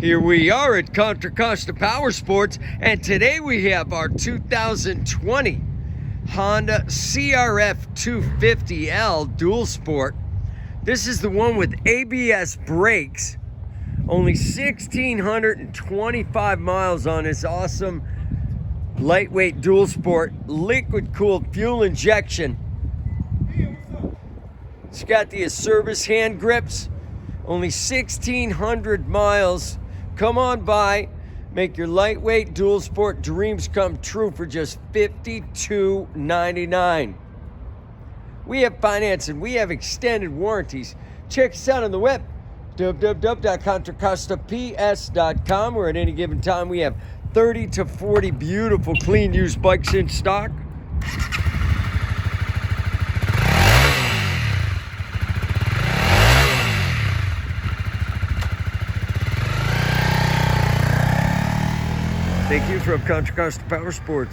Here we are at Contra Costa Powersports, and today we have our 2020 Honda CRF250L dual sport. This is the one with ABS brakes. Only 1,625 miles on this awesome lightweight dual sport, liquid cooled fuel injection. It's got the service hand grips. Only 1,600 miles. Come on by, make your lightweight dual sport dreams come true for just $52.99. We have financing, we have extended warranties. Check us out on the web, www.contracostaps.com, where at any given time we have 30 to 40 beautiful clean used bikes in stock. Thank you from Contra Costa Powersports.